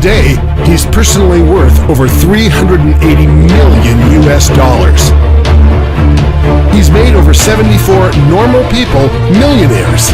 Today, he's personally worth over $380 million US dollars. He's made over 74 normal people millionaires.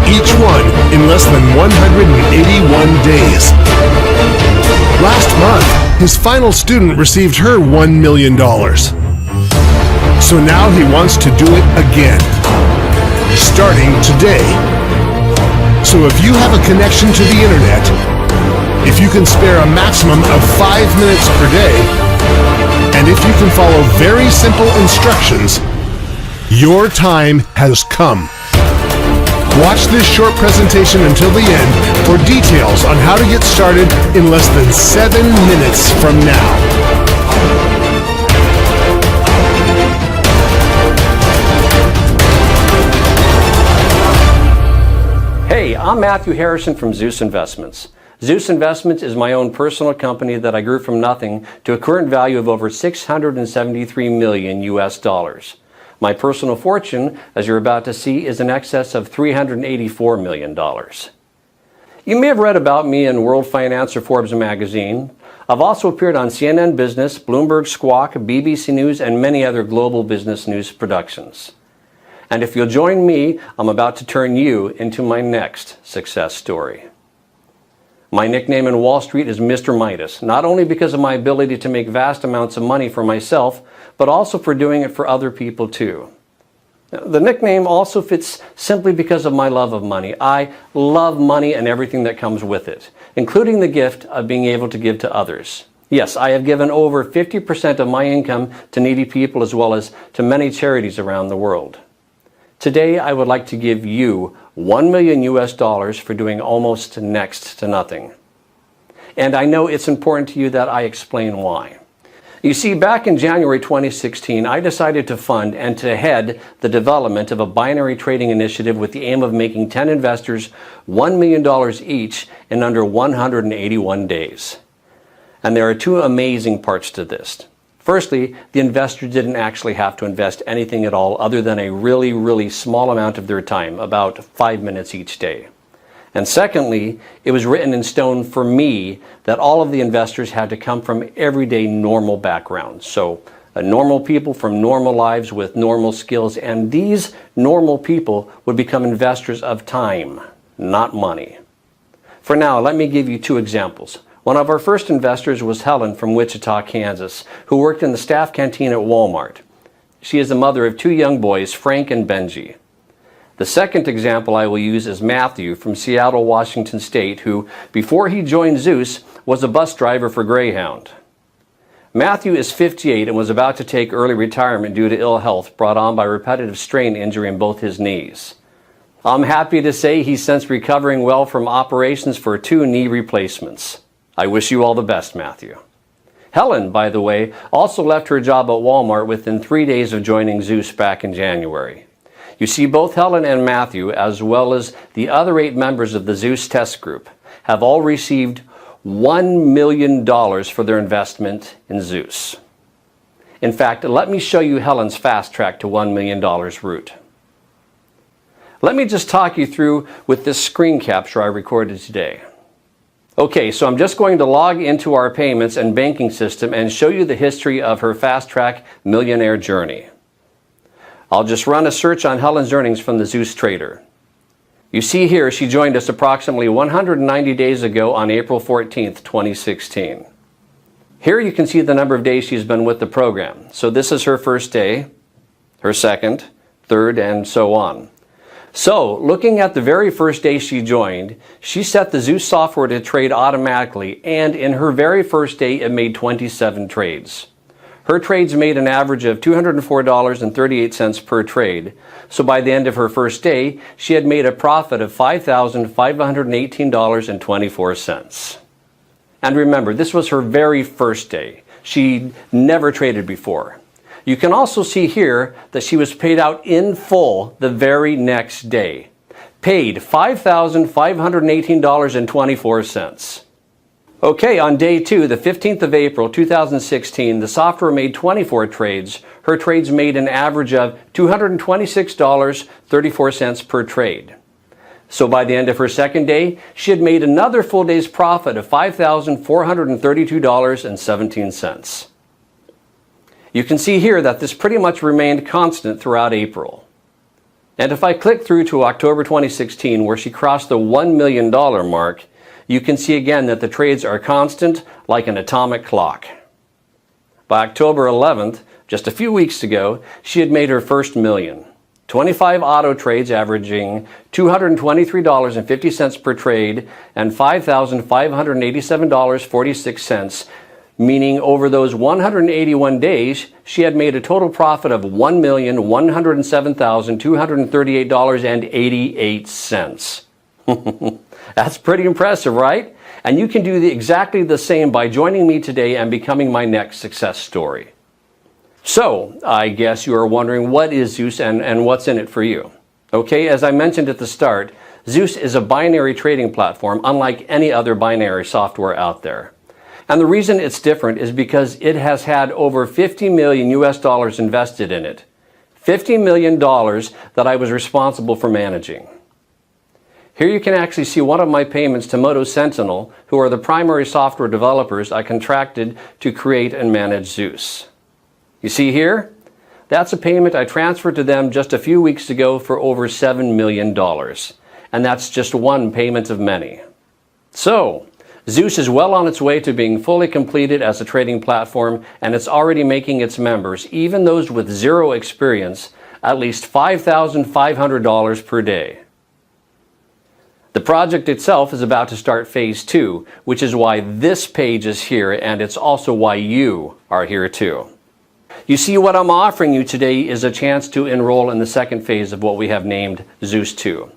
Each one in less than 181 days. Last month, his final student received her $1 million. So now he wants to do it again, starting today. So if you have a connection to the internet, if you can spare a maximum of 5 minutes per day, and if you can follow very simple instructions, your time has come. Watch this short presentation until the end for details on how to get started in less than 7 minutes from now. Hey, I'm Matthew Harrison from Zeus Investments. Zeus Investments is my own personal company that I grew from nothing to a current value of over $673 million US dollars. My personal fortune, as you're about to see, is in excess of $384 million. You may have read about me in World Finance or Forbes magazine. I've also appeared on CNN Business, Bloomberg Squawk, BBC News, and many other global business news productions. And if you'll join me, I'm about to turn you into my next success story. My nickname in Wall Street is Mr. Midas, not only because of my ability to make vast amounts of money for myself, but also for doing it for other people too. The nickname also fits simply because of my love of money. I love money and everything that comes with it, including the gift of being able to give to others. Yes, I have given over 50% of my income to needy people as well as to many charities around the world. Today, I would like to give you $1 million US dollars for doing almost next to nothing. And I know it's important to you that I explain why. You see, back in January 2016, I decided to fund and to head the development of a binary trading initiative with the aim of making 10 investors $1 million each in under 181 days. And there are two amazing parts to this. Firstly, the investor didn't actually have to invest anything at all other than a really small amount of their time, about 5 minutes each day. And secondly, it was written in stone for me that all of the investors had to come from everyday normal backgrounds. So normal people from normal lives with normal skills, and these normal people would become investors of time, not money. For now, let me give you two examples. One of our first investors was Helen from Wichita, Kansas, who worked in the staff canteen at Walmart. She is the mother of two young boys, Frank and Benji. The second example I will use is Matthew from Seattle, Washington State, who, before he joined Zeus, was a bus driver for Greyhound. Matthew is 58 and was about to take early retirement due to ill health brought on by repetitive strain injury in both his knees. I'm happy to say he's since recovering well from operations for 2 knee replacements. I wish you all the best, Matthew. Helen, by the way, also left her job at Walmart within 3 days of joining Zeus back in January. You see, both Helen and Matthew, as well as the other 8 members of the Zeus test group, have all received $1 million for their investment in Zeus. In fact, let me show you Helen's fast track to $1 million route. Let me just talk you through with this screen capture I recorded today. Okay, so I'm just going to log into our payments and banking system and show you the history of her fast track millionaire journey. I'll just run a search on Helen's earnings from the Zeus Trader. You see here she joined us approximately 190 days ago on April 14th, 2016. Here you can see the number of days she's been with the program. So this is her first day, her second, third, and so on. So, looking at the very first day she joined, she set the Zeus software to trade automatically, and in her very first day it made 27 trades. Her trades made an average of $204.38 per trade, so by the end of her first day, she had made a profit of $5,518.24. And remember, this was her very first day. She'd never traded before. You can also see here that she was paid out in full the very next day. Paid $5,518.24. Okay, on day 2, the 15th of April 2016, the software made 24 trades. Her trades made an average of $226.34 per trade. So by the end of her second day, she had made another full day's profit of $5,432.17. You can see here that this pretty much remained constant throughout April. And if I click through to October 2016, where she crossed the $1 million mark, you can see again that the trades are constant like an atomic clock. By October 11th, just a few weeks ago, she had made her first million. 25 auto trades averaging $223.50 per trade and $5,587.46, meaning over those 181 days, she had made a total profit of $1,107,238.88. That's pretty impressive, right? And you can do exactly the same by joining me today and becoming my next success story. So, I guess you are wondering, what is Zeus and what's in it for you? Okay, as I mentioned at the start, Zeus is a binary trading platform unlike any other binary software out there. And the reason it's different is because it has had over $50 million invested in it. $50 million that I was responsible for managing. Here you can actually see one of my payments to Moto Sentinel, who are the primary software developers I contracted to create and manage Zeus. You see here? That's a payment I transferred to them just a few weeks ago for over $7 million. And that's just one payment of many. So, Zeus is well on its way to being fully completed as a trading platform, and it's already making its members, even those with zero experience, at least $5,500 per day. The project itself is about to start phase 2, which is why this page is here, and it's also why you are here too. You see, what I'm offering you today is a chance to enroll in the second phase of what we have named Zeus 2.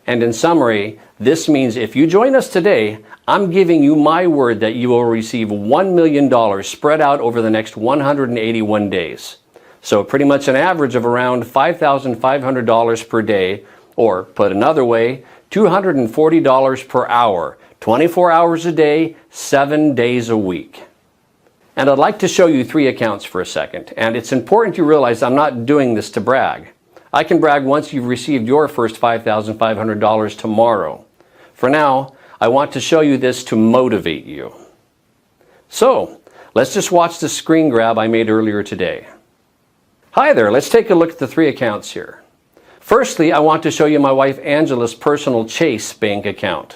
And in summary, this means if you join us today, I'm giving you my word that you will receive $1 million spread out over the next 181 days. So pretty much an average of around $5,500 per day, or put another way, $240 per hour, 24 hours a day, 7 days a week. And I'd like to show you 3 accounts for a second. And it's important you realize I'm not doing this to brag. I can brag once you've received your first $5,500 tomorrow. For now, I want to show you this to motivate you. So, let's just watch the screen grab I made earlier today. Hi there, let's take a look at the 3 accounts here. Firstly, I want to show you my wife Angela's personal Chase bank account.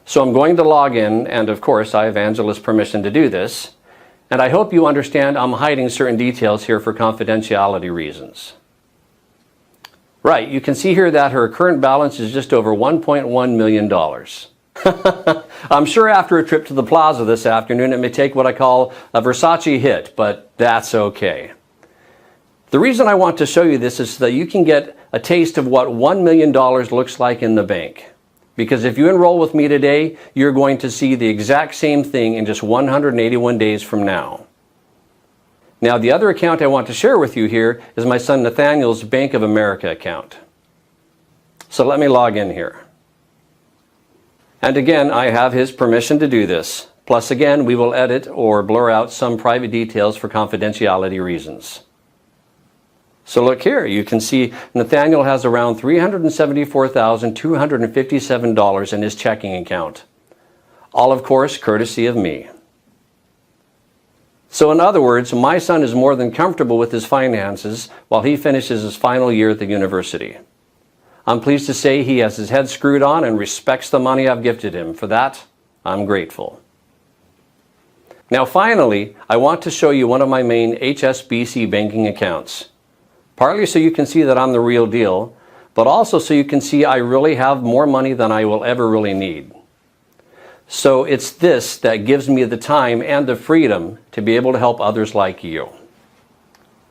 So I'm going to log in, and of course I have Angela's permission to do this. And I hope you understand I'm hiding certain details here for confidentiality reasons. Right, you can see here that her current balance is just over $1.1 million. I'm sure after a trip to the plaza this afternoon it may take what I call a Versace hit, but that's okay. The reason I want to show you this is so that you can get a taste of what $1 million looks like in the bank. Because if you enroll with me today, you're going to see the exact same thing in just 181 days from now. Now, the other account I want to share with you here is my son Nathaniel's Bank of America account. So let me log in here. And again, I have his permission to do this. Plus again, we will edit or blur out some private details for confidentiality reasons. So look here, you can see Nathaniel has around $374,257 in his checking account. All, of course, courtesy of me. So in other words, my son is more than comfortable with his finances while he finishes his final year at the university. I'm pleased to say he has his head screwed on and respects the money I've gifted him. For that, I'm grateful. Now finally, I want to show you one of my main HSBC banking accounts. Partly so you can see that I'm the real deal, but also so you can see I really have more money than I will ever really need. So it's this that gives me the time and the freedom to be able to help others like you.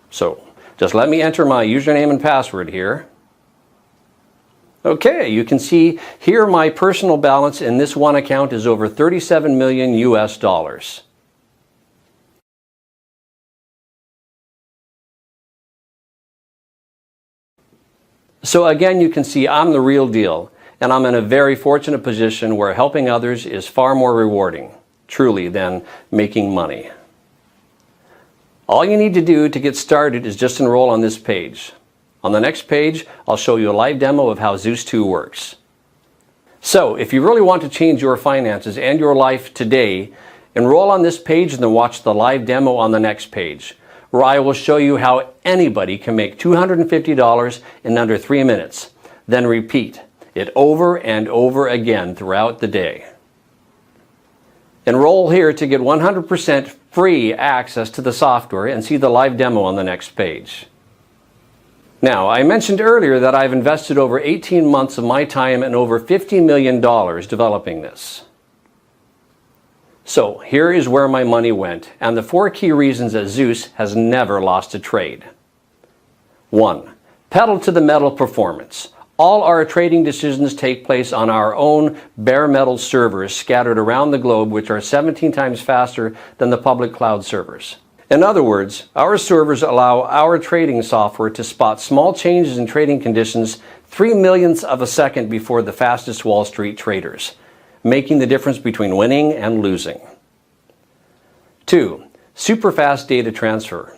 So just let me enter my username and password here. Okay, you can see here my personal balance in this one account is over 37 million US dollars. So again, you can see I'm the real deal, and I'm in a very fortunate position where helping others is far more rewarding, truly, than making money. All you need to do to get started is just enroll on this page. On the next page, I'll show you a live demo of how Zeus 2 works. So, if you really want to change your finances and your life today, enroll on this page and then watch the live demo on the next page, where I will show you how anybody can make $250 in under 3 minutes. Then repeat it over and over again throughout the day. Enroll here to get 100% free access to the software and see the live demo on the next page. Now, I mentioned earlier that I've invested over 18 months of my time and over $50 million developing this. So, here is where my money went, and the 4 key reasons that Zeus has never lost a trade. 1. Pedal to the metal performance. All our trading decisions take place on our own bare metal servers scattered around the globe, which are 17 times faster than the public cloud servers. In other words, our servers allow our trading software to spot small changes in trading conditions 3 millionths of a second before the fastest Wall Street traders, making the difference between winning and losing. 2. Superfast data transfer.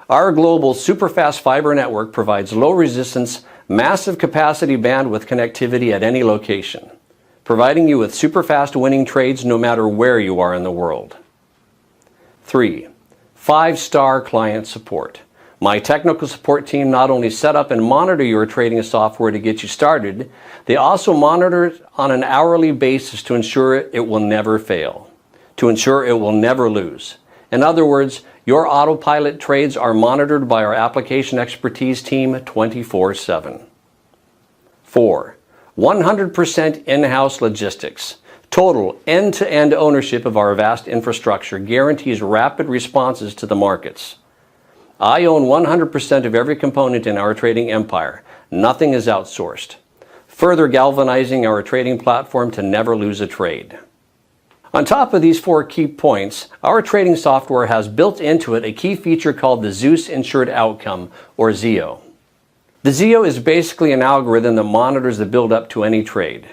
Our global superfast fiber network provides low resistance, massive capacity bandwidth connectivity at any location, providing you with superfast winning trades no matter where you are in the world. 3. 5-star client support. My technical support team not only set up and monitor your trading software to get you started, they also monitor it on an hourly basis to ensure it will never fail, to ensure it will never lose. In other words, your autopilot trades are monitored by our application expertise team 24/7. 4. 100% in-house logistics. Total end-to-end ownership of our vast infrastructure guarantees rapid responses to the markets. I own 100% of every component in our trading empire. Nothing is outsourced, further galvanizing our trading platform to never lose a trade. On top of these 4 key points, our trading software has built into it a key feature called the Zeus Insured Outcome, or ZIO. The ZIO is basically an algorithm that monitors the build-up to any trade.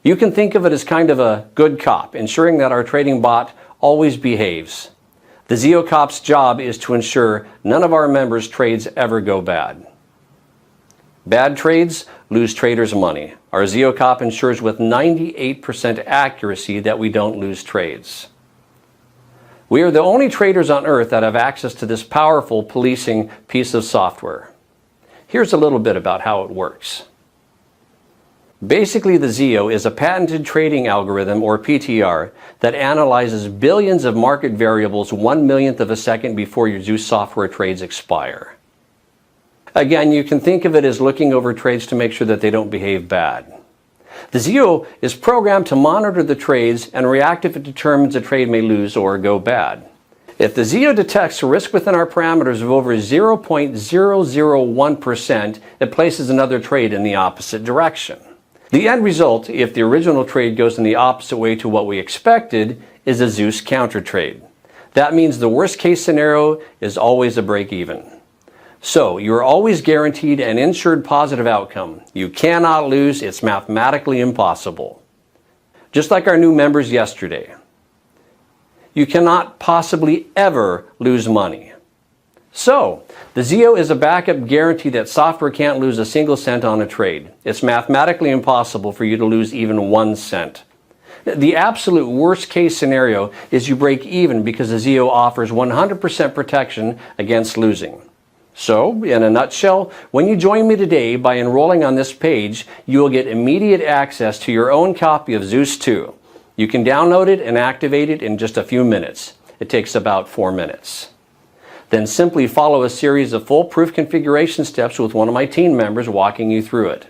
You can think of it as kind of a good cop, ensuring that our trading bot always behaves. The ZIO cop's job is to ensure none of our members' trades ever go bad. Bad trades lose traders money. Our ZIO cop ensures with 98% accuracy that we don't lose trades. We are the only traders on earth that have access to this powerful policing piece of software. Here's a little bit about how it works. Basically, the ZIO is a patented trading algorithm, or PTR, that analyzes billions of market variables 1 millionth of a second before your Zeus software trades expire. Again, you can think of it as looking over trades to make sure that they don't behave bad. The ZIO is programmed to monitor the trades and react if it determines a trade may lose or go bad. If the ZIO detects a risk within our parameters of over 0.001%, it places another trade in the opposite direction. The end result, if the original trade goes in the opposite way to what we expected, is a Zeus counter trade. That means the worst case scenario is always a break even. So, you're always guaranteed an insured positive outcome. You cannot lose, it's mathematically impossible. Just like our new members yesterday. You cannot possibly ever lose money. So, the ZIO is a backup guarantee that software can't lose a single cent on a trade. It's mathematically impossible for you to lose even 1 cent. The absolute worst case scenario is you break even because the ZIO offers 100% protection against losing. So, in a nutshell, when you join me today by enrolling on this page, you will get immediate access to your own copy of Zeus 2. You can download it and activate it in just a few minutes. It takes about 4 minutes. Then simply follow a series of foolproof configuration steps with one of my team members walking you through it.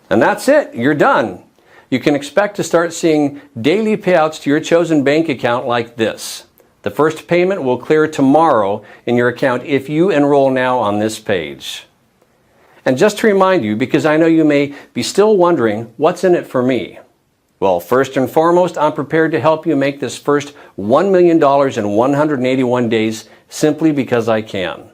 And that's it, you're done. You can expect to start seeing daily payouts to your chosen bank account like this. The first payment will clear tomorrow in your account if you enroll now on this page. And just to remind you, because I know you may be still wondering, what's in it for me? Well, first and foremost, I'm prepared to help you make this first $1 million in 181 days simply because I can.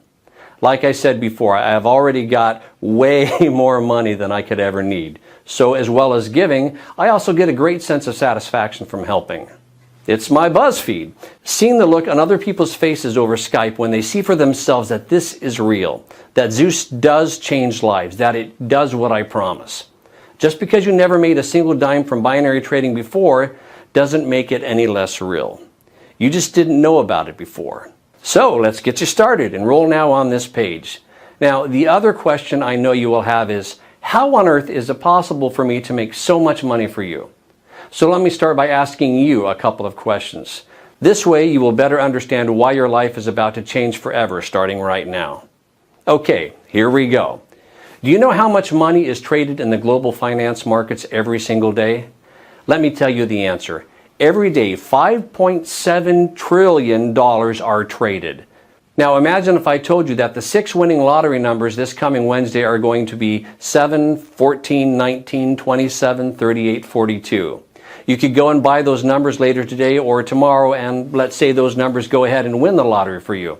Like I said before, I have already got way more money than I could ever need. So as well as giving, I also get a great sense of satisfaction from helping. It's my buzz feed. Seeing the look on other people's faces over Skype when they see for themselves that this is real, that Zeus does change lives, that it does what I promise. Just because you never made a single dime from binary trading before doesn't make it any less real. You just didn't know about it before. So let's get you started. Enroll now on this page. Now, the other question I know you will have is, how on earth is it possible for me to make so much money for you? So let me start by asking you a couple of questions. This way you will better understand why your life is about to change forever starting right now. Okay, here we go. Do you know how much money is traded in the global finance markets every single day? Let me tell you the answer. Every day, $5.7 trillion are traded. Now imagine if I told you that the 6 winning lottery numbers this coming Wednesday are going to be 7, 14, 19, 27, 38, 42. You could go and buy those numbers later today or tomorrow, and let's say those numbers go ahead and win the lottery for you.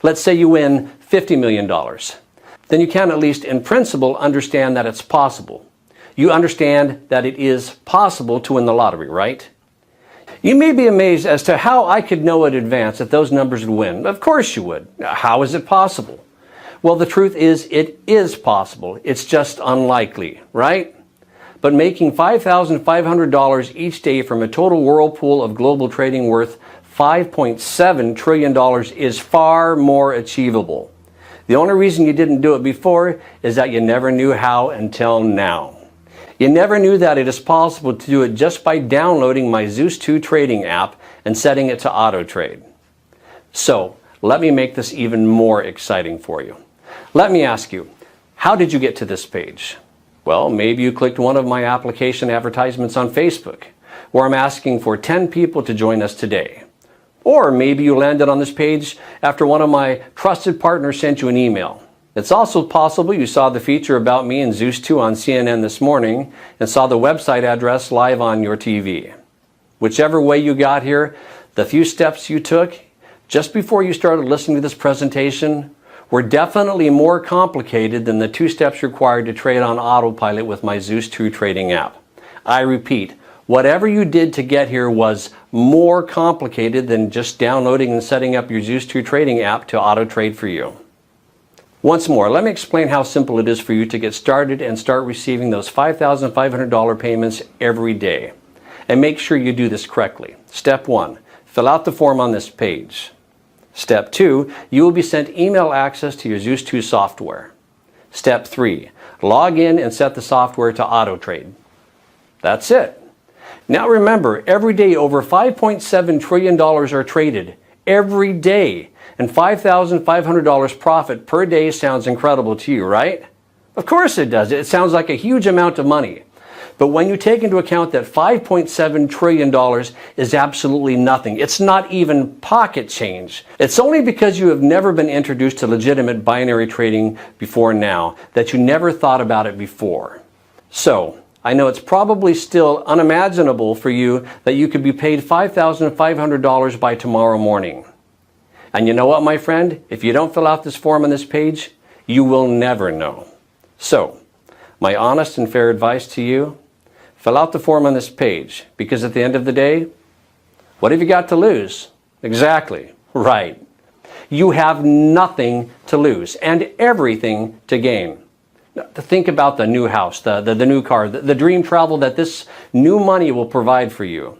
Let's say you win $50 million. Then you can at least in principle understand that it's possible. You understand that it is possible to win the lottery, right? You may be amazed as to how I could know in advance that those numbers would win. Of course you would. How is it possible? Well, the truth is it is possible. It's just unlikely, right? But making $5,500 each day from a total whirlpool of global trading worth $5.7 trillion is far more achievable. The only reason you didn't do it before is that you never knew how until now. You never knew that it is possible to do it just by downloading my Zeus 2 trading app and setting it to AutoTrade. So, let me make this even more exciting for you. Let me ask you, how did you get to this page? Well, maybe you clicked one of my application advertisements on Facebook, where I'm asking for 10 people to join us today. Or maybe you landed on this page after one of my trusted partners sent you an email. It's also possible you saw the feature about me in Zeus 2 on CNN this morning and saw the website address live on your TV. Whichever way you got here, the few steps you took just before you started listening to this presentation were definitely more complicated than the 2 steps required to trade on autopilot with my Zeus 2 trading app. I repeat, whatever you did to get here was more complicated than just downloading and setting up your Zeus 2 trading app to AutoTrade for you. Once more, let me explain how simple it is for you to get started and start receiving those $5,500 payments every day. And make sure you do this correctly. Step 1, fill out the form on this page. Step 2, you will be sent email access to your Zeus 2 software. Step 3, log in and set the software to AutoTrade. That's it. Now remember, every day over $5.7 trillion are traded. Every day. And $5,500 profit per day sounds incredible to you, right? Of course it does. It sounds like a huge amount of money. But when you take into account that $5.7 trillion is absolutely nothing, it's not even pocket change. It's only because you have never been introduced to legitimate binary trading before now that you never thought about it before. So, I know it's probably still unimaginable for you that you could be paid $5,500 by tomorrow morning. And you know what, my friend? If you don't fill out this form on this page, you will never know. So, my honest and fair advice to you, fill out the form on this page, because at the end of the day, what have you got to lose? Exactly, right. You have nothing to lose and everything to gain. Think about the new house, the new car, the dream travel that this new money will provide for you.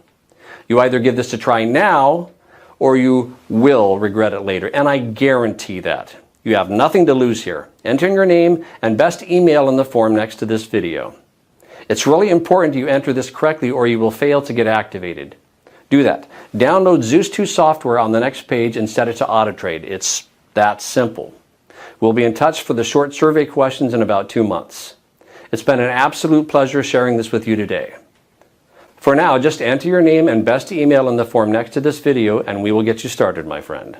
You either give this a try now, or you will regret it later. And I guarantee that. You have nothing to lose here. Enter your name and best email in the form next to this video. It's really important you enter this correctly or you will fail to get activated. Do that. Download Zeus 2 software on the next page and set it to AutoTrade. It's that simple. We'll be in touch for the short survey questions in about 2 months. It's been an absolute pleasure sharing this with you today. For now, just enter your name and best email in the form next to this video and we will get you started, my friend.